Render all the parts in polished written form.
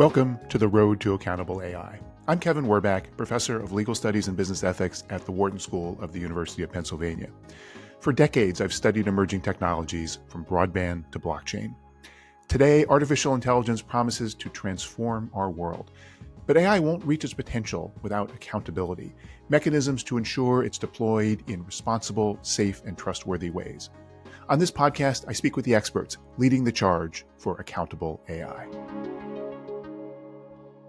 Welcome to the Road to Accountable AI. I'm Kevin Werbach, professor of legal studies and business ethics at the Wharton School of the University of Pennsylvania. For decades, I've studied emerging technologies from broadband to blockchain. Today, artificial intelligence promises to transform our world. But AI won't reach its potential without accountability, mechanisms to ensure it's deployed in responsible, safe, and trustworthy ways. On this podcast, I speak with the experts leading the charge for accountable AI.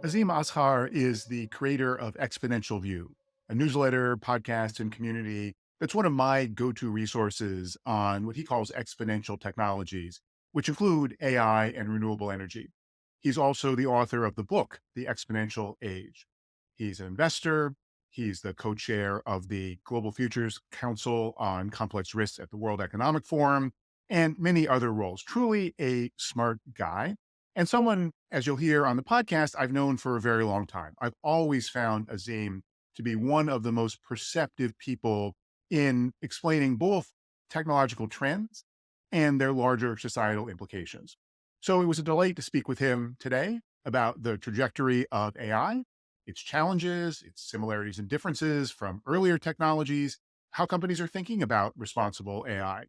Azeem Azhar is the creator of Exponential View, a newsletter, podcast, and community that's one of my go-to resources on what he calls exponential technologies, which include AI and renewable energy. He's also the author of the book, The Exponential Age. He's an investor. He's the co-chair of the Global Futures Council on Complex Risks at the World Economic Forum, and many other roles. Truly a smart guy. And someone, as you'll hear on the podcast, I've known for a very long time. I've always found Azeem to be one of the most perceptive people in explaining both technological trends and their larger societal implications. So it was a delight to speak with him today about the trajectory of AI, its challenges, its similarities and differences from earlier technologies, how companies are thinking about responsible AI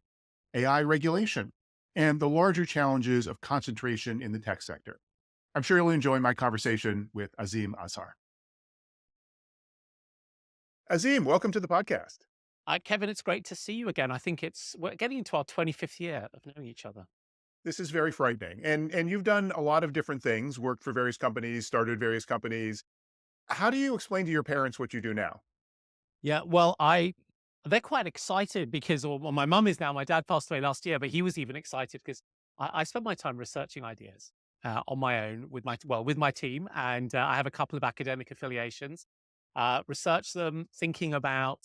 regulation, and the larger challenges of concentration in the tech sector. I'm sure you'll enjoy my conversation with Azeem Azhar. Azeem, welcome to the podcast. Kevin, it's great to see you again. I think we're getting into our 25th year of knowing each other. This is very frightening. And you've done a lot of different things, worked for various companies, started various companies. How do you explain to your parents what you do now? Yeah, well, they're quite excited because, well, my mum is now. My dad passed away last year, but he was even excited because I spent my time researching ideas on my own with my team, and I have a couple of academic affiliations. Research them, thinking about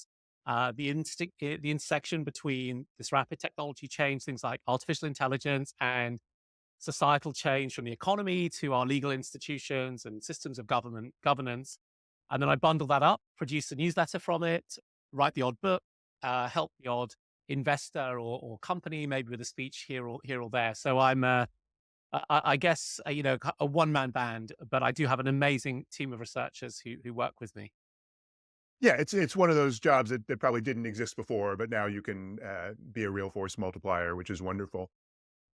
the intersection between this rapid technology change, things like artificial intelligence, and societal change, from the economy to our legal institutions and systems of governance. And then I bundle that up, produce a newsletter from it, write the odd book, help the odd investor or company, maybe with a speech here or there. So I'm, I guess, a one-man band, but I do have an amazing team of researchers who work with me. Yeah, it's one of those jobs that probably didn't exist before, but now you can be a real force multiplier, which is wonderful.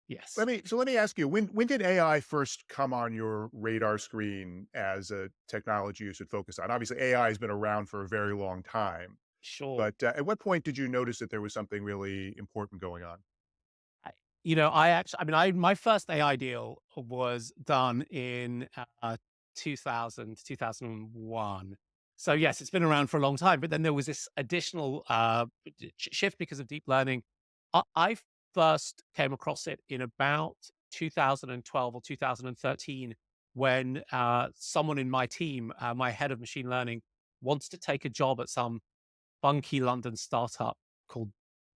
Yes. Let me ask you, when did AI first come on your radar screen as a technology you should focus on? Obviously, AI has been around for a very long time, Sure. but at what point did you notice that there was something really important going on? I, I actually, my first AI deal was done in 2001. So yes, it's been around for a long time, but then there was this additional shift because of deep learning. I first came across it in about 2012 or 2013 when someone in my team, my head of machine learning, wants to take a job at some funky London startup called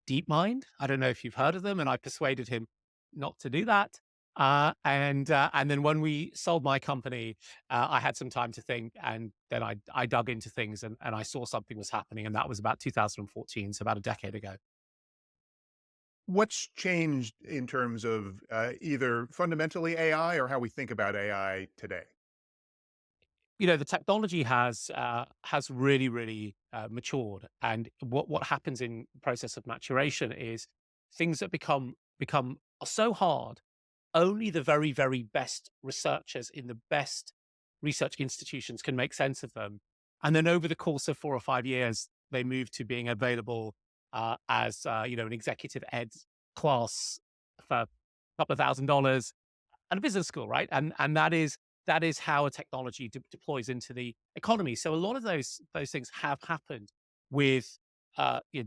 DeepMind. I don't know if you've heard of them, and I persuaded him not to do that. And then when we sold my company, I had some time to think, and then I dug into things, and I saw something was happening, and that was about 2014, so about a decade ago. What's changed in terms of either fundamentally AI or how we think about AI today? The technology has really, really matured, and what happens in the process of maturation is things that become so hard. Only the very, very best researchers in the best research institutions can make sense of them. And then over the course of 4 or 5 years, they move to being available as an executive ed class for a couple of $1,000 at a business school, right? And that is how a technology deploys into the economy. So a lot of those things have happened with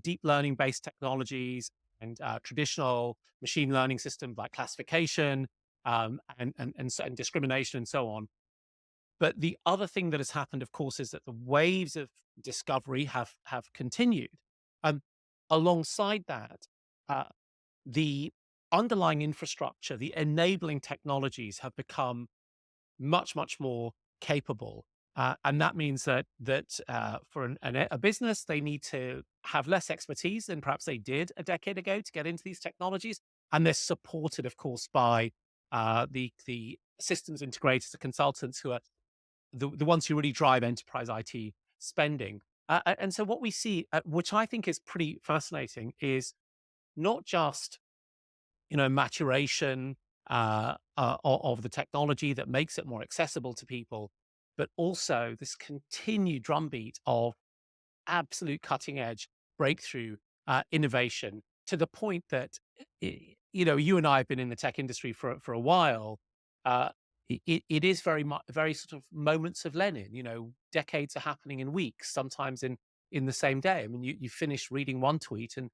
deep learning based technologies and traditional machine learning systems like classification and discrimination and so on. But the other thing that has happened, of course, is that the waves of discovery have continued. Um, Alongside that, uh, the underlying infrastructure, the enabling technologies have become much, much more capable. And that means that for a business, they need to have less expertise than perhaps they did a decade ago to get into these technologies. And they're supported, of course, by the systems integrators, the consultants who are the ones who really drive enterprise IT spending. And so what we see, which I think is pretty fascinating, is not just maturation of the technology that makes it more accessible to people, but also this continued drumbeat of absolute cutting edge breakthrough innovation to the point that you and I have been in the tech industry for a while. Uh, it is very much very sort of moments of Lenin. Decades are happening in weeks, sometimes in the same day. I mean, you finish reading one tweet and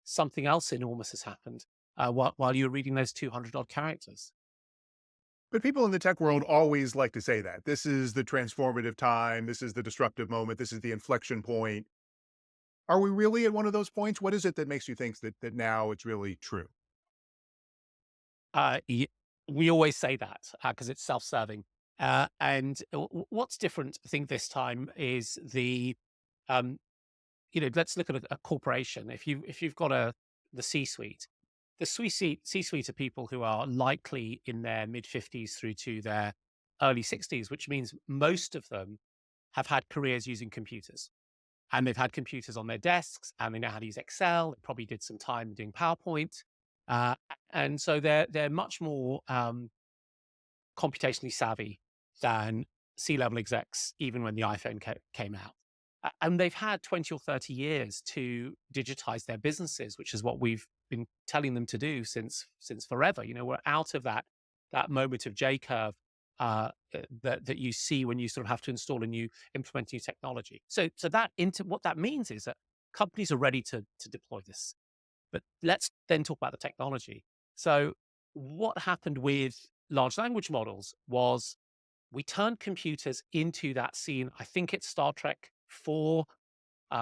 something else enormous has happened while you're reading those 200 odd characters. But people in the tech world always like to say that this is the transformative time. This is the disruptive moment. This is the inflection point. Are we really at one of those points? What is it that makes you think that now it's really true? Y We always say that, because it's self-serving. And what's different, I think, this time is um, let's look at a corporation. If you've got the C-suite, the C-suite are people who are likely in their mid-50s through to their early 60s, which means most of them have had careers using computers. And they've had computers on their desks, and they know how to use Excel. They probably did some time doing PowerPoint, uh, and so they're much more computationally savvy than C-level execs, even when the iPhone came out. And they've had 20 or 30 years to digitize their businesses, which is what we've been telling them to do since forever. We're out of that moment of J curve that you see when you sort of have to implement new technology. So that into what that means is that companies are ready to deploy this. But let's then talk about the technology. So what happened with large language models was we turned computers into that scene. I think it's Star Trek 4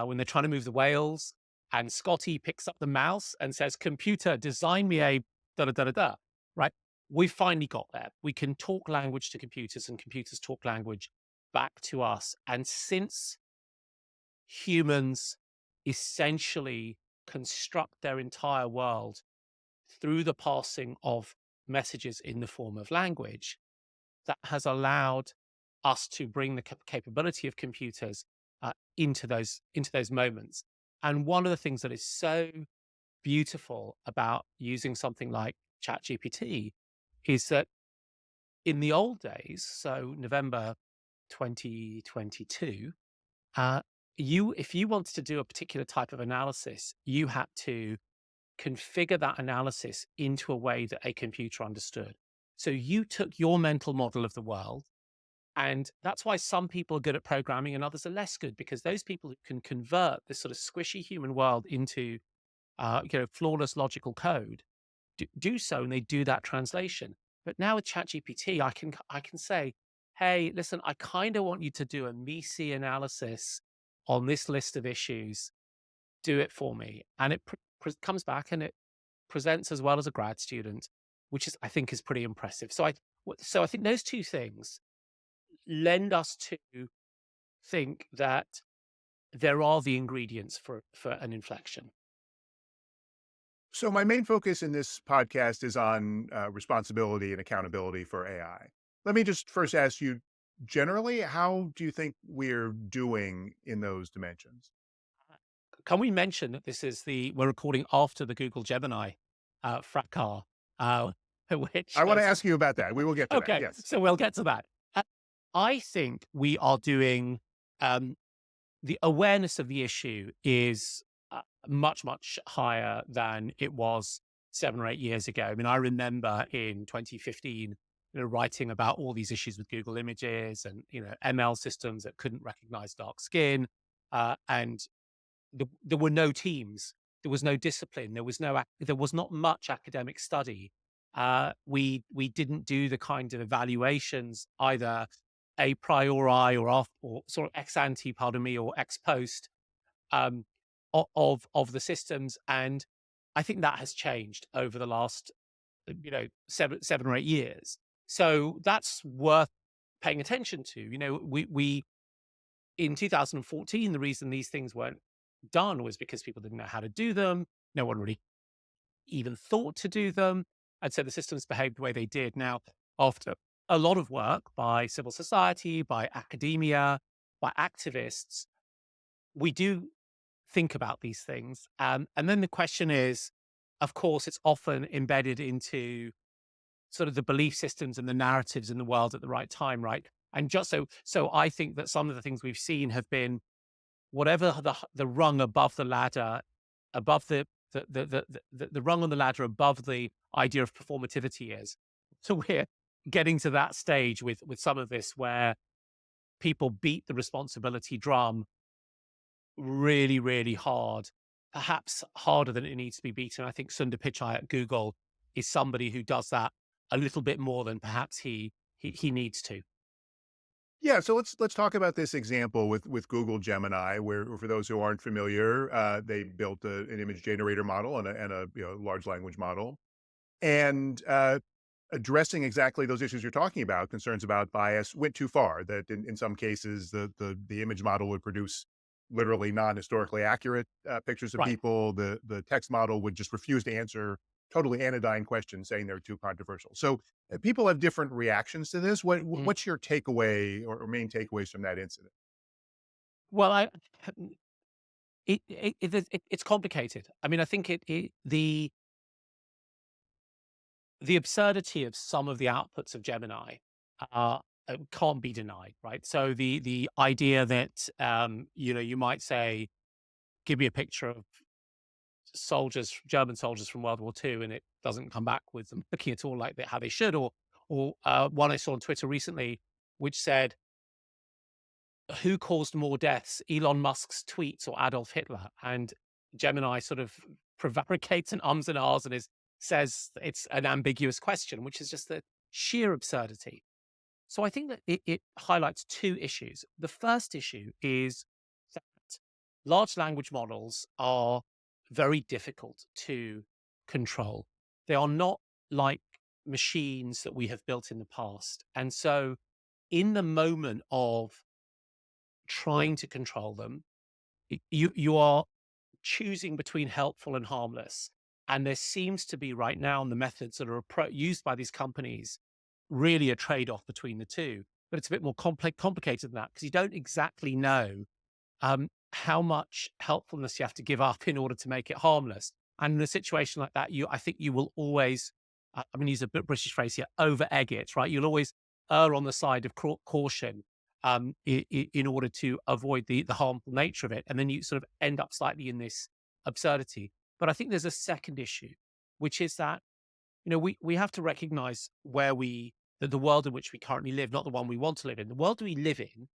when they're trying to move the whales, and Scotty picks up the mouse and says, "Computer, design me a da da da da da." Right? We finally got there. We can talk language to computers, and computers talk language back to us. And since humans essentially construct their entire world through the passing of messages in the form of language, that has allowed us to bring the capability of computers into those moments. And one of the things that is so beautiful about using something like ChatGPT is that in the old days, so November 2022, uh, if you wanted to do a particular type of analysis, you had to configure that analysis into a way that a computer understood. So you took your mental model of the world, and that's why some people are good at programming and others are less good, because those people who can convert this sort of squishy human world into flawless logical code do so, and they do that translation. But now with ChatGPT, I can say, hey, listen, I kind of want you to do a MECE analysis on this list of issues. Do it for me, and it comes back and it presents as well as a grad student, which is I think is pretty impressive. So I think those two things lend us to think that there are the ingredients for an inflection. So my main focus in this podcast is on responsibility and accountability for AI. Let me just first ask you, generally, how do you think we're doing in those dimensions? Can we mention that we're recording after the Google Gemini fracas, uh, which I want to has ask you about that. We will get to that. okay, Yes. so we'll get to that. Uh, I think we are doing um, the awareness of the issue is much, much higher than it was 7 or 8 years ago. I mean, I remember in 2015, writing about all these issues with Google Images and, ML systems that couldn't recognize dark skin. And there were no teams. There was no discipline. There was not much academic study. We didn't do the kind of evaluations either a priori or sort of ex ante, pardon me, or ex post um, of the systems. And I think that has changed over the last 7 or 8 years. So that's worth paying attention to. We in 2014, the reason these things weren't done was because people didn't know how to do them. No one really even thought to do them. And so the systems behaved the way they did. Now, after a lot of work by civil society, by academia, by activists, we do think about these things. And then the question is, of course, it's often embedded into sort of the belief systems and the narratives in the world at the right time, right? And just so I think that some of the things we've seen have been whatever the rung above the ladder, above the rung on the ladder above the idea of performativity is. So we're getting to that stage with some of this where people beat the responsibility drum really, really hard, perhaps harder than it needs to be beaten. I think Sundar Pichai at Google is somebody who does that a little bit more than perhaps he needs to. Yeah, so let's talk about this example with Google Gemini, where for those who aren't familiar, they built an image generator model and a large language model, and addressing exactly those issues you're talking about, concerns about bias, went too far. That in some cases, the image model would produce literally non-historically accurate pictures of Right. people. The text model would just refuse to answer totally anodyne questions, saying they're too controversial. So people have different reactions to this. Mm. What's your takeaway or main takeaways from that incident? Well, it's complicated. I mean, I think the absurdity of some of the outputs of Gemini can't be denied, right? So the idea that you might say, give me a picture of soldiers, German soldiers from World War II, and it doesn't come back with them looking at all like how they should, or one I saw on Twitter recently, which said, "Who caused more deaths, Elon Musk's tweets or Adolf Hitler?" And Gemini sort of prevaricates and ums and ahs and says it's an ambiguous question, which is just the sheer absurdity. So I think that it highlights two issues. The first issue is that large language models are very difficult to control. They are not like machines that we have built in the past. And so, in the moment of trying to control them, you are choosing between helpful and harmless. And there seems to be right now in the methods that are used by these companies really a trade off between the two. But it's a bit more complicated than that because you don't exactly know how much helpfulness you have to give up in order to make it harmless. And in a situation like that, I think you will always, I'm going to use a bit British phrase here, over egg it, right? You'll always err on the side of caution in order to avoid the harmful nature of it. And then you sort of end up slightly in this absurdity. But I think there's a second issue, which is that, we have to recognize that the world in which we currently live, not the one we want to live in, the world we live in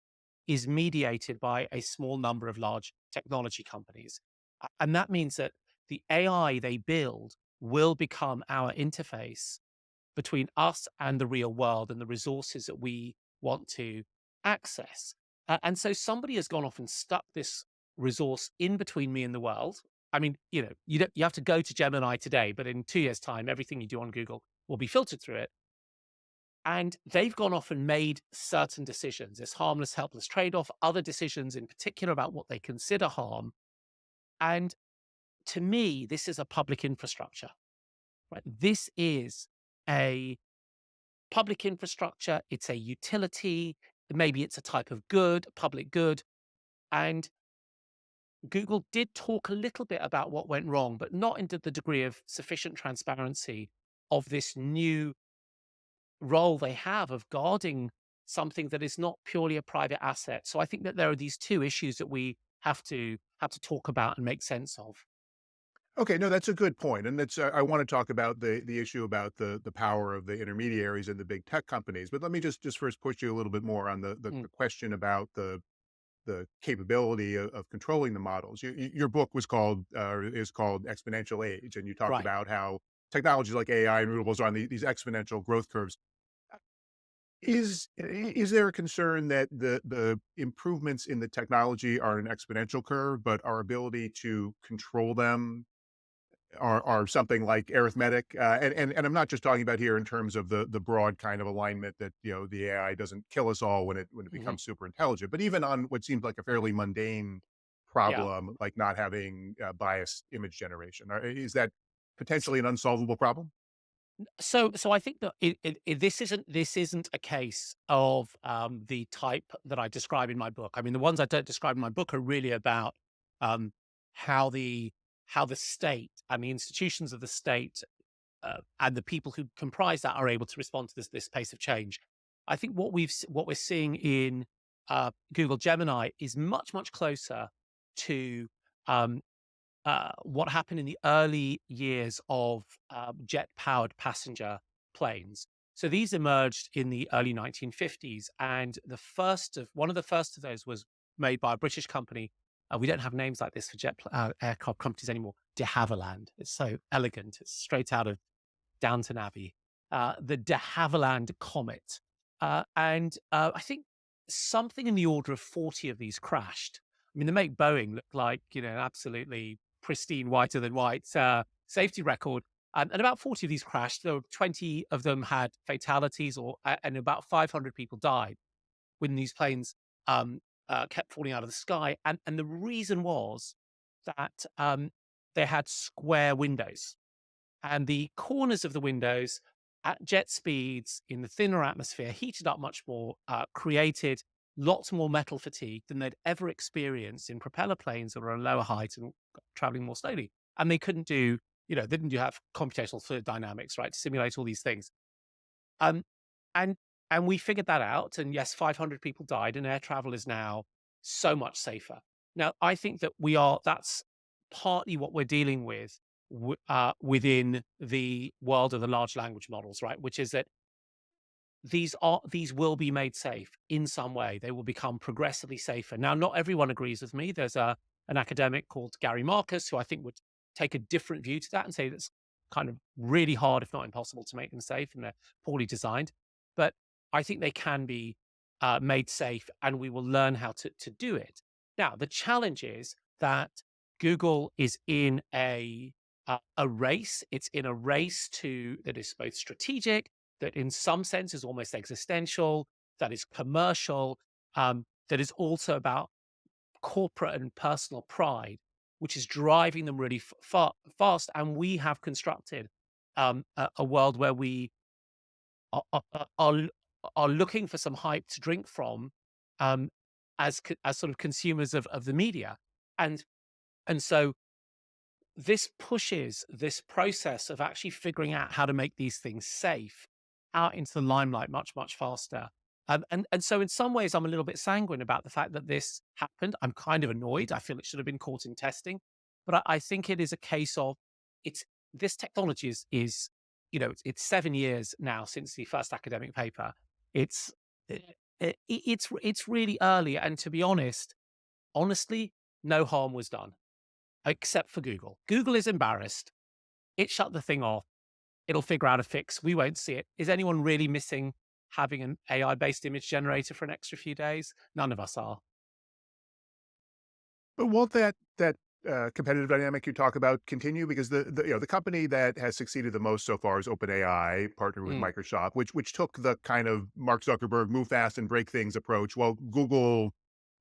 is mediated by a small number of large technology companies. And that means that the AI they build will become our interface between us and the real world and the resources that we want to access. And so somebody has gone off and stuck this resource in between me and the world. I mean, you have to go to Gemini today, but in 2 years' time, everything you do on Google will be filtered through it. And they've gone off and made certain decisions, this harmless, helpless trade off, other decisions in particular about what they consider harm. And to me, this is a public infrastructure, right? This is a public infrastructure, it's a utility, maybe it's a type of good, public good. And Google did talk a little bit about what went wrong, but not into the degree of sufficient transparency of this new role they have of guarding something that is not purely a private asset. So I think that there are these two issues that we have to talk about and make sense of. Okay, no, that's a good point, and that's I want to talk about the issue about the power of the intermediaries and the big tech companies. But let me just first push you a little bit more on Mm, the question about the capability of controlling the models. Your book was called is called Exponential Age, and you talked right. about how technologies like AI and renewables are on these exponential growth curves. Is there a concern that the improvements in the technology are an exponential curve, but our ability to control them are something like arithmetic? And I'm not just talking about here in terms of the broad kind of alignment that the AI doesn't kill us all when it Mhm. becomes super intelligent, but even on what seems like a fairly mundane Yeah. problem, like not having biased image generation. Is that potentially an unsolvable problem? So I think that this isn't a case of the type that I describe in my book. I mean, the ones I don't describe in my book are really about um, how the how the state and the institutions of the state and the people who comprise that are able to respond to this pace of change. I think what we're seeing in Google Gemini is much closer to um, what happened in the early years of jet-powered passenger planes. So these emerged in the early 1950s, and one of the first of those was made by a British company. We don't have names like this for aircraft companies anymore. De Havilland. It's so elegant. It's straight out of Downton Abbey, the de Havilland Comet. I think something in the order of 40 of these crashed. I mean, they make Boeing look like, absolutely pristine, whiter than white safety record. And about 40 of these crashed. There were 20 of them had fatalities, and about 500 people died when these planes um, kept falling out of the sky. And the reason was that they had square windows, and the corners of the windows at jet speeds in the thinner atmosphere heated up much more, created lots more metal fatigue than they'd ever experienced in propeller planes that were at a lower height and traveling more slowly. And they couldn't do, they didn't have computational fluid dynamics, right, to simulate all these things. Um, and and we figured that out, and yes, 500 people died, and air travel is now so much safer. Now, I think that that's partly what we're dealing with within the world of the large language models, right? Which is that these will be made safe in some way. They will become progressively safer. Now, not everyone agrees with me. There's an academic called Gary Marcus who I think would take a different view to that and say that's kind of really hard, if not impossible, to make them safe, and they're poorly designed. But I think they can be made safe, and we will learn how to do it. Now, the challenge is that Google is in a race. It's in a race that is both strategic, that in some sense is almost existential, that is commercial, that is also about corporate and personal pride, which is driving them really fast. And we have constructed a world where we are are looking for some hype to drink from, um, as sort of consumers of the media, and so this pushes this process of actually figuring out how to make these things safe out into the limelight much faster. And so in some ways, I'm a little bit sanguine about the fact that this happened. I'm kind of annoyed. I feel it should have been caught in testing, but I think it is a case of it's this technology is it's 7 years now since the first academic paper. It's it's really early, and to be honestly, no harm was done except for Google. Google is embarrassed. It shut the thing off. It'll figure out a fix. We won't see it. Is anyone really missing having an AI based image generator for an extra few days? None of us are. But won't that competitive dynamic you talk about continue? Because the company that has succeeded the most so far is OpenAI, partnered with Mm. Microsoft, which took the kind of Mark Zuckerberg move fast and break things approach, while Google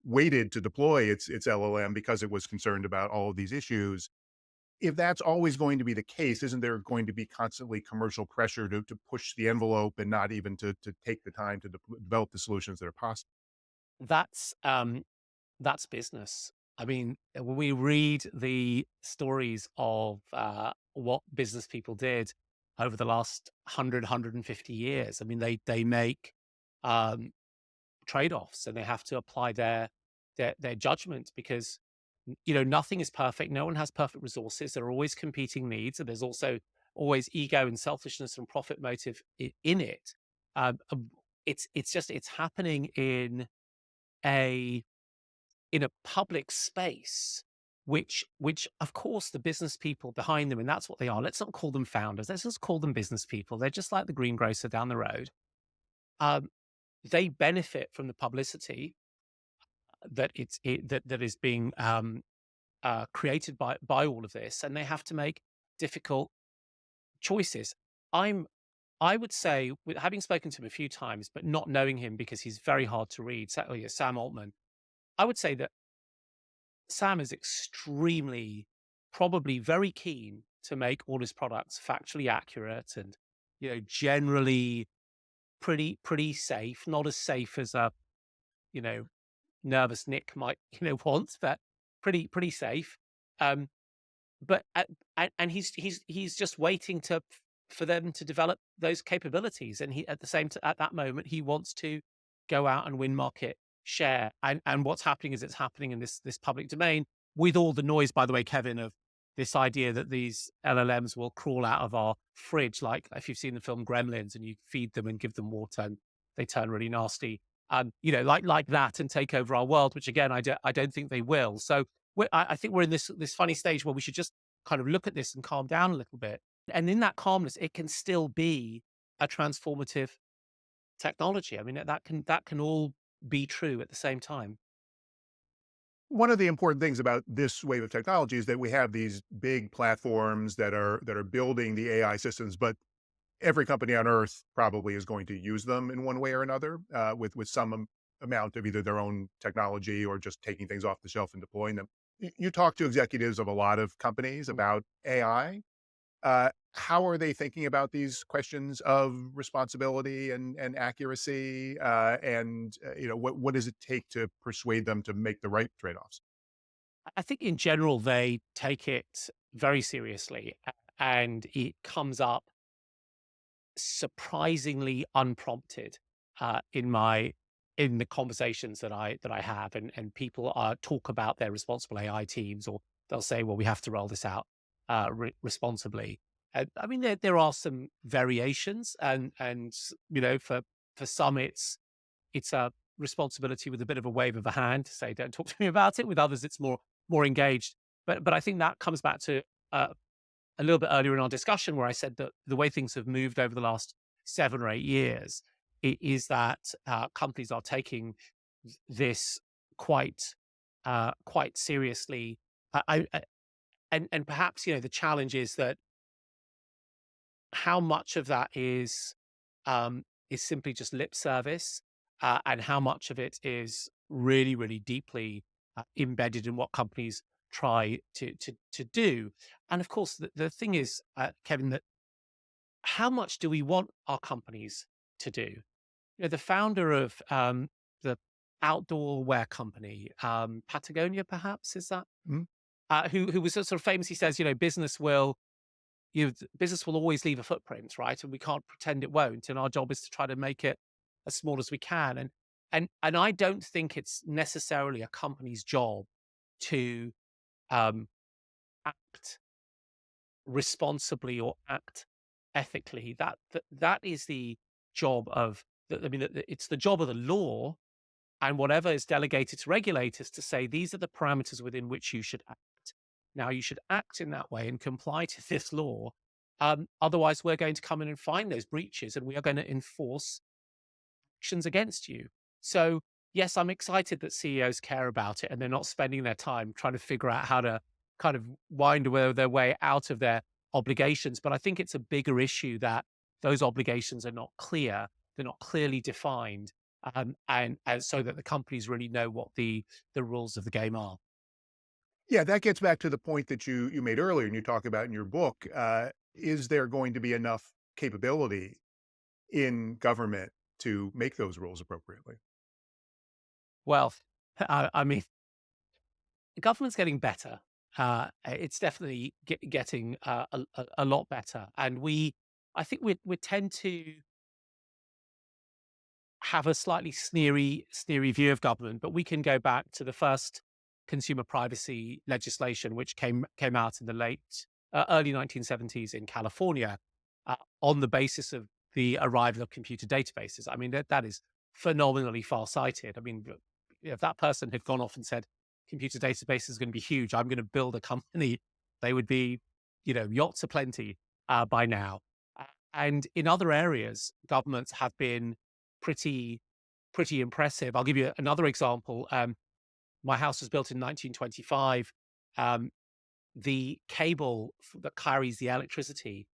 waited to deploy its LLM because it was concerned about all of these issues. If that's always going to be the case, isn't there going to be constantly commercial pressure to push the envelope and not even to take the time to develop the solutions that are possible? That's that's business. I mean, when we read the stories of what business people did over the last 150 years, I mean, they make um, trade-offs, and they have to apply their judgment, because nothing is perfect. No one has perfect resources. There are always competing needs, and there's also always ego and selfishness and profit motive in it. It's happening a a public space, which of course the business people behind them, and that's what they are. Let's not call them founders. Let's just call them business people. They're just like the greengrocer down the road. Um, they benefit from the publicity that is being created by all of this, and they have to make difficult choices. I'm I would say, with having spoken to him a few times, but not knowing him because he's very hard to read, Sam Altman, I would say that Sam is extremely, probably very keen to make all his products factually accurate and generally pretty safe, not as safe as a, you know, nervous Nick might, want, but pretty safe. Um, but and he's just waiting for them to develop those capabilities, and he at the at that moment he wants to go out and win market share. And what's happening is it's happening in this public domain with all the noise, by the way, Kevin, of this idea that these LLMs will crawl out of our fridge, like if you've seen the film Gremlins, and you feed them and give them water, and they turn really nasty, like that, and take over our world. Which again, I don't think they will. So I think we're in this funny stage where we should just kind of look at this and calm down a little bit. And in that calmness, it can still be a transformative technology. I mean, that can all be true at the same time. One of the important things about this wave of technology is that we have these big platforms that are building the AI systems, but every company on earth probably is going to use them in one way or another, with some amount of either their own technology or just taking things off the shelf and deploying them. You talk to executives of a lot of companies Mm. about AI. How are they thinking about these questions of responsibility and accuracy? What does it take to persuade them to make the right trade-offs? I think in general they take it very seriously, and it comes up surprisingly unprompted in the conversations that I have, and people talk about their responsible AI teams, or they'll say, "Well, we have to roll this out responsibly." I mean, there are some variations, and for some it's a responsibility with a bit of a wave of a hand to say, "Don't talk to me about it." With others, it's more engaged. But I think that comes back to uh, a little bit earlier in our discussion where I said that the way things have moved over the last 7 or 8 years is that companies are taking this quite quite seriously. I and perhaps the challenge is that how much of that is simply just lip service, and how much of it is really deeply embedded in what companies try to do. And of course, the thing is, Kevin, that how much do we want our companies to do? The founder of the outdoor wear company, Patagonia, perhaps is that, Mhm. who was sort of famous. He says, business will always leave a footprint, right? And we can't pretend it won't. And our job is to try to make it as small as we can. And I don't think it's necessarily a company's job to um, act responsibly or act ethically. That is the job of. I mean, it's the job of the law and whatever is delegated to regulators to say these are the parameters within which you should act. Now, you should act in that way and comply to this law. Otherwise, we're going to come in and find those breaches, and we are going to enforce actions against you. So, yes, I'm excited that CEOs care about it and they're not spending their time trying to figure out how to kind of wind their way out of their obligations. But I think it's a bigger issue that those obligations are not clear, they're not clearly defined, and so that the companies really know what the rules of the game are. Yeah, that gets back to the point that you made earlier and you talk about in your book. Is there going to be enough capability in government to make those rules appropriately? Well, I mean, the government's getting better. It's definitely getting a lot better, and I think we tend to have a slightly sneery view of government, but we can go back to the first consumer privacy legislation, which came out in the early 1970s in California, on the basis of the arrival of computer databases. I mean, that is phenomenally far-sighted. I mean, if that person had gone off and said, computer database is going to be huge, I'm going to build a company, they would be, yachts aplenty by now. And in other areas, governments have been pretty pretty impressive. I'll give you another example. My house was built in 1925. Um, the cable that carries the electricity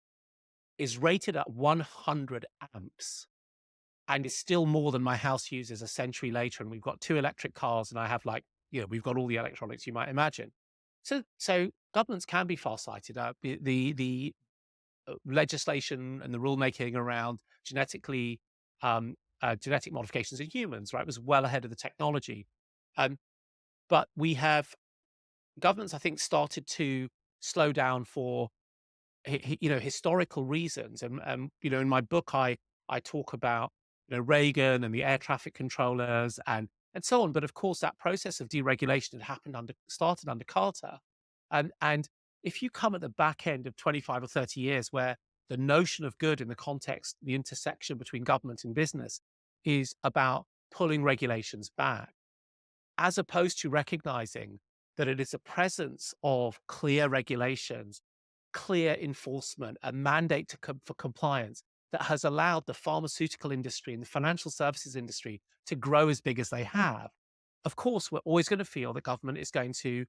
is rated at 100 amps and is still more than my house uses a century later. And we've got two electric cars, and I have we've got all the electronics you might imagine. So governments can be farsighted. The legislation and the rulemaking around genetic modifications in humans, right, was well ahead of the technology. Um, but we have governments, I think, started to slow down for historical reasons. And in my book, I talk about Reagan and the air traffic controllers and so on. But of course, that process of deregulation had started under Carter, and if you come at the back end of 25 or 30 years, where the notion of good in the context, the intersection between government and business, is about pulling regulations back, as opposed to recognizing that it is a presence of clear regulations, clear enforcement, a mandate for compliance that has allowed the pharmaceutical industry and the financial services industry to grow as big as they have. Of course, we're always going to feel the government is going to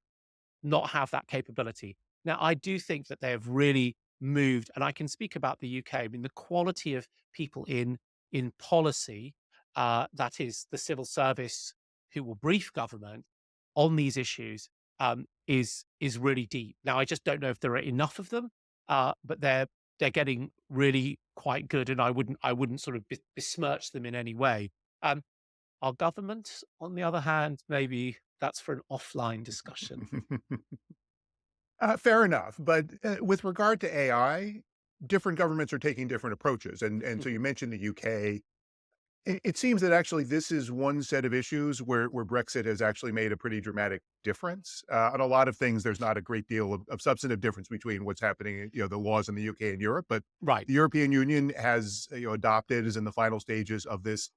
not have that capability. Now, I do think that they have really moved, and I can speak about the UK. I mean, the quality of people in policy, that is the civil service who will brief government on these issues, is really deep. Now, I just don't know if there are enough of them, but they're getting really quite good, and I wouldn't sort of besmirch them in any way. Um, our government, on the other hand, maybe that's for an offline discussion. Fair enough. But with regard to AI, different governments are taking different approaches. And so Mhm. you mentioned the UK. It seems that actually this is one set of issues where Brexit has actually made a pretty dramatic difference. On a lot of things, there's not a great deal of substantive difference between what's happening, the laws in the UK and Europe. But Right. the European Union has, adopted, is in the final stages of this,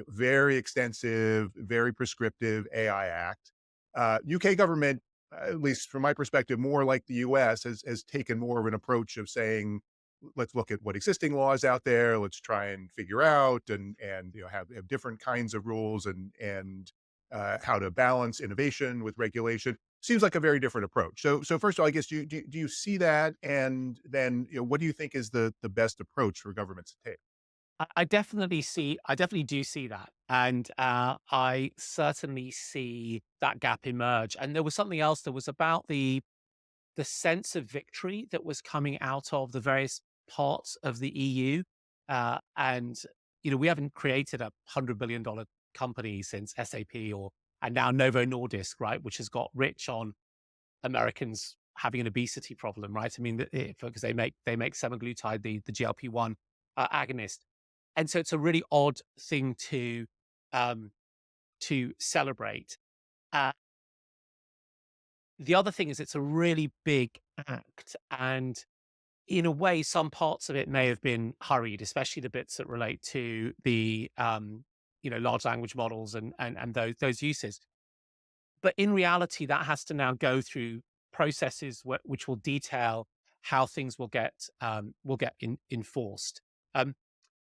very extensive, very prescriptive AI Act. UK government, at least from my perspective, more like the US, has taken more of an approach of saying, let's look at what existing laws out there. Let's try and figure out and have different kinds of rules and how to balance innovation with regulation. Seems like a very different approach. So first of all, I guess do you see that, and then what do you think is the best approach for governments to take? I definitely do see that. And I certainly see that gap emerge. And there was something else that was about the sense of victory that was coming out of the various parts of the EU. And we haven't created $100 billion company since SAP and now Novo Nordisk, right, which has got rich on Americans having an obesity problem, right? I mean, because they make semaglutide, the GLP-1 agonist, and so it's a really odd thing um, to celebrate. Uh, the other thing is it's a really big act, and in a way, some parts of it may have been hurried, especially the bits that relate to the large language models and those uses. But in reality, that has to now go through processes which will detail how things will get enforced. Um,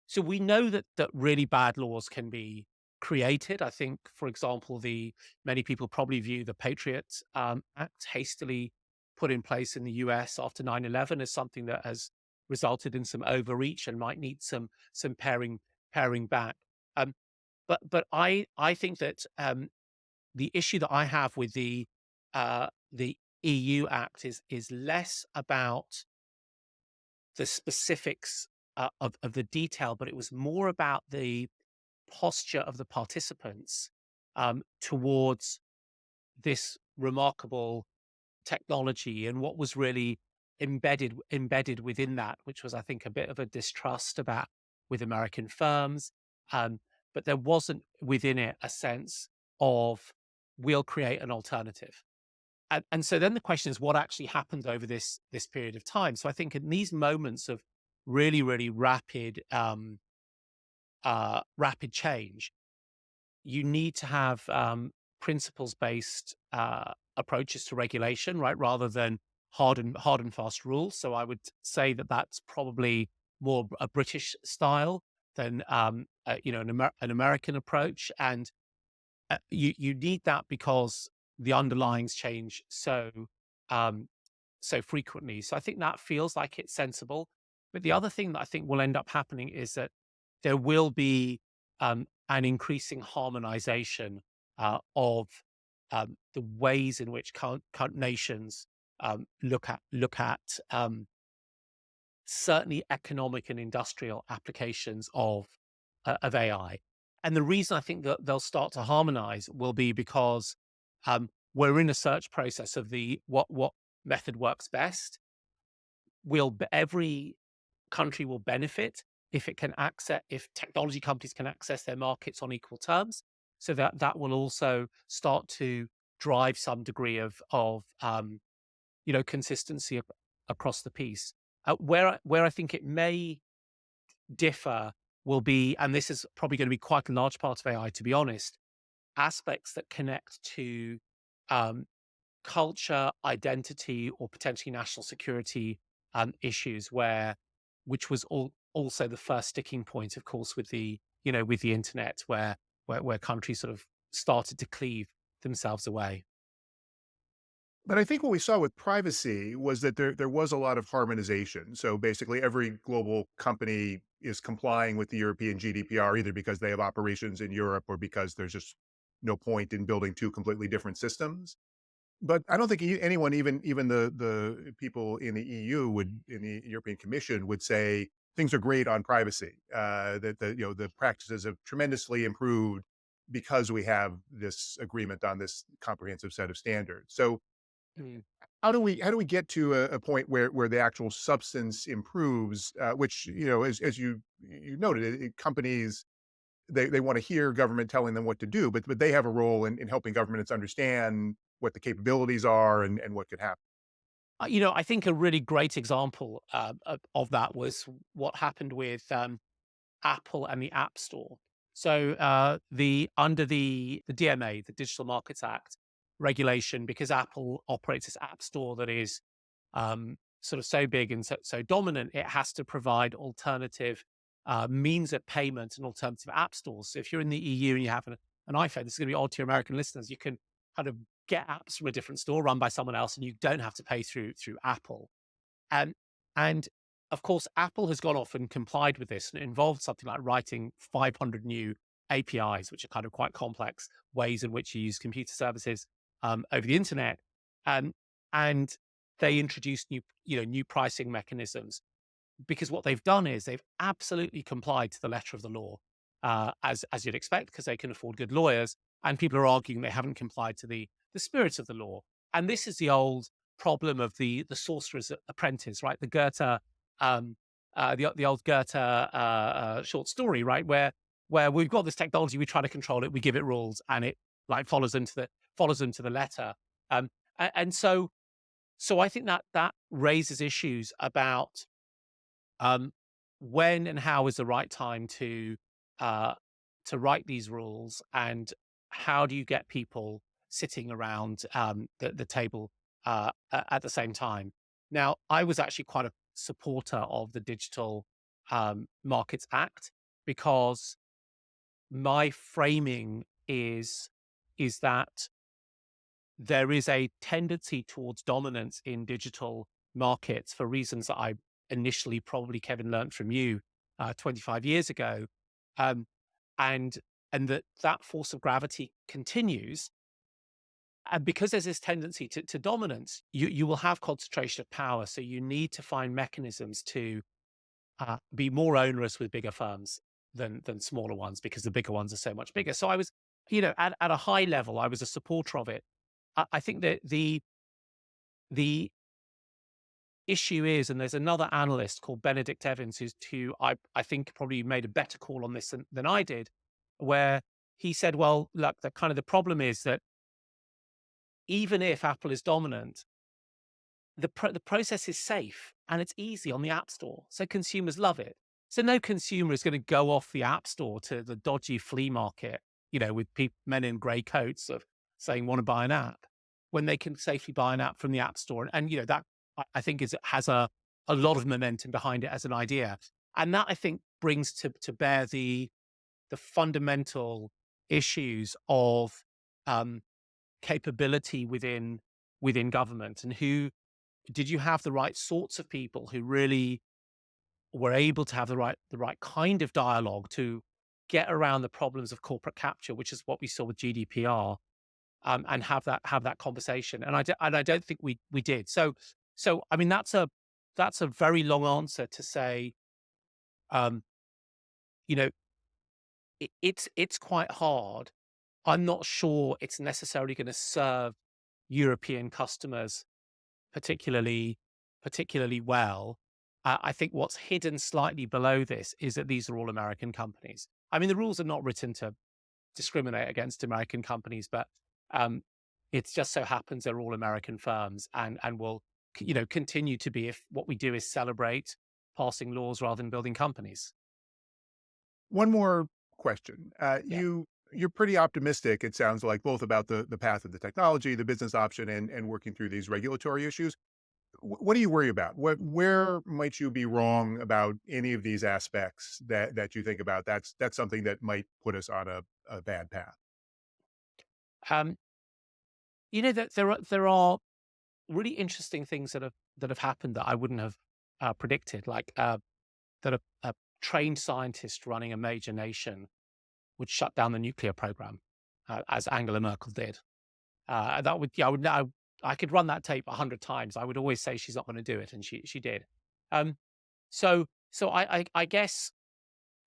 so we know that really bad laws can be created. I think, for example, the many people probably view the Patriot Act, hastily put in place in the US after 9/11, as something that has resulted in some overreach and might need some paring back. Um, but I think that the issue that I have with the EU Act is less about the specifics of the detail, but it was more about the posture of the participants towards this remarkable technology and what was really embedded within that, which was, I think, a bit of a distrust about with American firms. Um, but there wasn't within it a sense of we'll create an alternative. And so then the question is what actually happened over this period of time. So I think in these moments of really, really rapid change, you need to have principles based approaches to regulation, right, rather than hard and fast rules. So I would say that that's probably more a British style than an American approach. And you need that because the underlyings change um, so frequently. So I think that feels like it's sensible. But the other thing that I think will end up happening is that there will be an increasing harmonization of the ways in which nations look at certainly economic and industrial applications of AI. And the reason I think that they'll start to harmonize will be because we're in a search process of the what method works best. Every country will benefit if it can access if technology companies can access their markets on equal terms. So that will also start to drive some degree of consistency across the piece. Where I think it may differ will be, and this is probably going to be quite a large part of AI, to be honest, aspects that connect to um, culture, identity, or potentially national security issues, which was also the first sticking point, of course, with the internet, where countries sort of started to cleave themselves away. But I think what we saw with privacy was that there was a lot of harmonization. So basically, every global company is complying with the European GDPR, either because they have operations in Europe or because there's just no point in building two completely different systems. But I don't think anyone, even the people in the EU would, in the European Commission, would say things are great on privacy. That the practices have tremendously improved because we have this agreement on this comprehensive set of standards. So Mm. how do we get to a point where the actual substance improves, which, as you noted, companies, they want to hear government telling them what to do, but they have a role in helping governments understand what the capabilities are and what could happen. I think a really great example of that was what happened with Apple and the App Store. So the under the DMA, the Digital Markets Act regulation, because Apple operates this App Store that is sort of so big and so dominant, it has to provide alternative means of payment and alternative app stores. So if you're in the EU and you have an iPhone, this is going to be odd to your American listeners. You can kind of get apps from a different store run by someone else, and you don't have to pay through Apple. And and of course, Apple has gone off and complied with this, and it involved something like writing 500 new APIs, which are kind of quite complex ways in which you use computer services over the internet. Um, and they introduced new pricing mechanisms, because what they've done is they've absolutely complied to the letter of the law, as you'd expect, because they can afford good lawyers. And people are arguing they haven't complied to the spirit of the law. And this is the old problem of the sorcerer's apprentice, right? The Goethe, the old Goethe short story, right? Where we've got this technology, we try to control it, we give it rules, and it like follows them to the letter. And so I think that raises issues about um, when and how is the right time uh, to write these rules, and how do you get people sitting around the table at the same time? Now, I was actually quite a supporter of the Digital Markets Act, because my framing is that there is a tendency towards dominance in digital markets for reasons that I initially probably, Kevin, learned from you 25 years ago. Um, and and that force of gravity continues. And because there's this tendency to dominance, you will have concentration of power. So you need to find mechanisms to be more onerous with bigger firms than smaller ones, because the bigger ones are so much bigger. So I was, at a high level, I was a supporter of it. I think that the issue is, and there's another analyst called Benedict Evans, who I think probably made a better call on this than I did, where he said, well, look, the kind of the problem is that even if Apple is dominant, the process is safe and it's easy on the App Store, so consumers love it. So no consumer is going to go off the App Store to the dodgy flea market, with men in grey coats of saying want to buy an app, when they can safely buy an app from the App Store. And that I think has a lot of momentum behind it as an idea, and that I think brings to bear the fundamental issues of um, capability within government, and who did you have the right sorts of people who really were able to have the right kind of dialogue to get around the problems of corporate capture, which is what we saw with GDPR, and have that conversation. And I don't think we did. So I mean, that's a very long answer to say, um, you know, it's quite hard. I'm not sure it's necessarily going to serve European customers particularly particularly well. I think what's hidden slightly below this is that these are all American companies. I mean, the rules are not written to discriminate against American companies, but um, it just so happens they're all American firms, and will continue to be if what we do is celebrate passing laws rather than building companies. One more question. Yeah. You're pretty optimistic, it sounds like, both about the path of the technology, the business option, and working through these regulatory issues. What do you worry about? Where might you be wrong about any of these aspects that you think about? That's something that might put us on a bad path. Um, that there are really interesting things that have happened that I wouldn't have predicted, like that a trained scientist running a major nation would shut down the nuclear program, as Angela Merkel did. That would, yeah, I would now, I could run that tape 100 times. I would always say she's not going to do it, and she did. Um, so I guess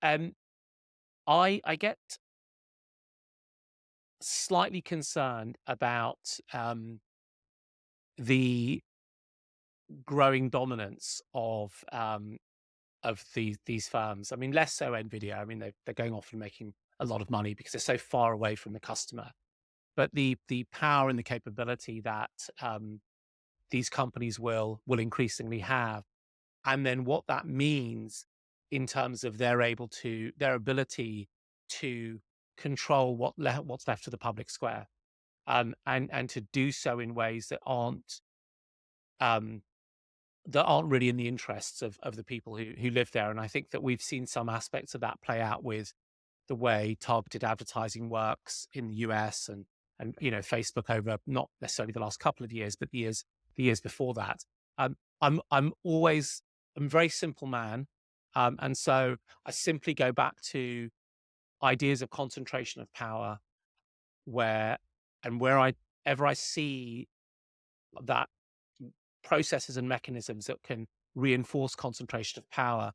I get slightly concerned about the growing dominance of these firms. I mean, less so Nvidia. I mean, they're going off and making a lot of money because they're so far away from the customer. But the power and the capability that these companies will increasingly have, and then what that means in terms of their ability to control what's left of the public square, and to do so in ways um, that aren't really in the interests of the people who live there. And I think that we've seen some aspects of that play out with the way targeted advertising works in the US, and Facebook over not necessarily the last couple of years, but the years before that. I'm a very simple man, and so I simply go back to ideas of concentration of power, where wherever I see that processes and mechanisms that can reinforce concentration of power,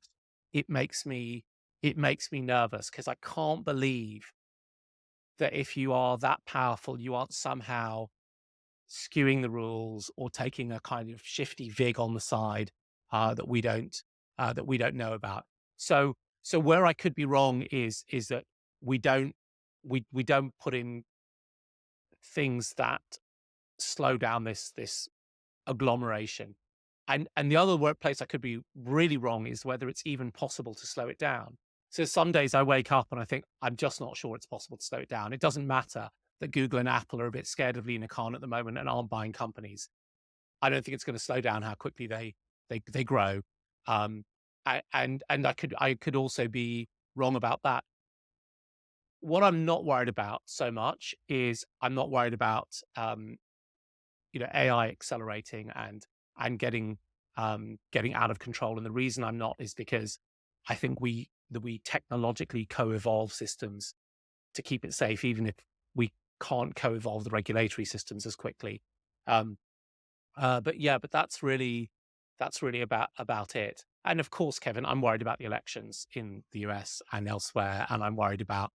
it makes me it makes me nervous, because I can't believe that if you are that powerful, you aren't somehow skewing the rules or taking a kind of shifty vig on the side, that we don't know about. So where I could be wrong is that we don't put in things that slow down this agglomeration. And the other workplace I could be really wrong is whether it's even possible to slow it down. So some days I wake up and I think, I'm just not sure it's possible to slow it down. It doesn't matter that Google and Apple are a bit scared of Lena Khan at the moment and aren't buying companies. I don't think it's going to slow down how quickly they grow. And I could also be wrong about that. What I'm not worried about so much is, I'm not worried about AI accelerating and getting out of control. And the reason I'm not is because I think we technologically co-evolve systems to keep it safe, even if we can't co-evolve the regulatory systems as quickly. Um, but that's really about it. And of course, Kevin, I'm worried about the elections in the US and elsewhere, and I'm worried about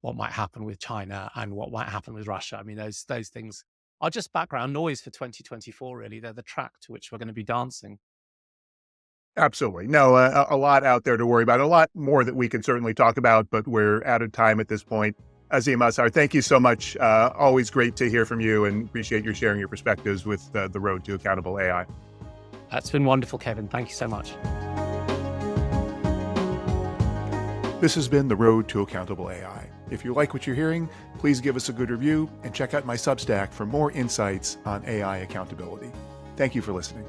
what might happen with China and what might happen with Russia. I mean, those things are just background noise for 2024. Really, they're the track to which we're going to be dancing. Absolutely. No, a lot out there to worry about, a lot more that we can certainly talk about, but we're out of time at this point. Azeem Azhar, thank you so much. Always great to hear from you, and appreciate you sharing your perspectives with the road to accountable AI. That's been wonderful, Kevin. Thank you so much. This has been The Road to Accountable AI. If you like what you're hearing, please give us a good review and check out my Substack for more insights on AI accountability. Thank you for listening.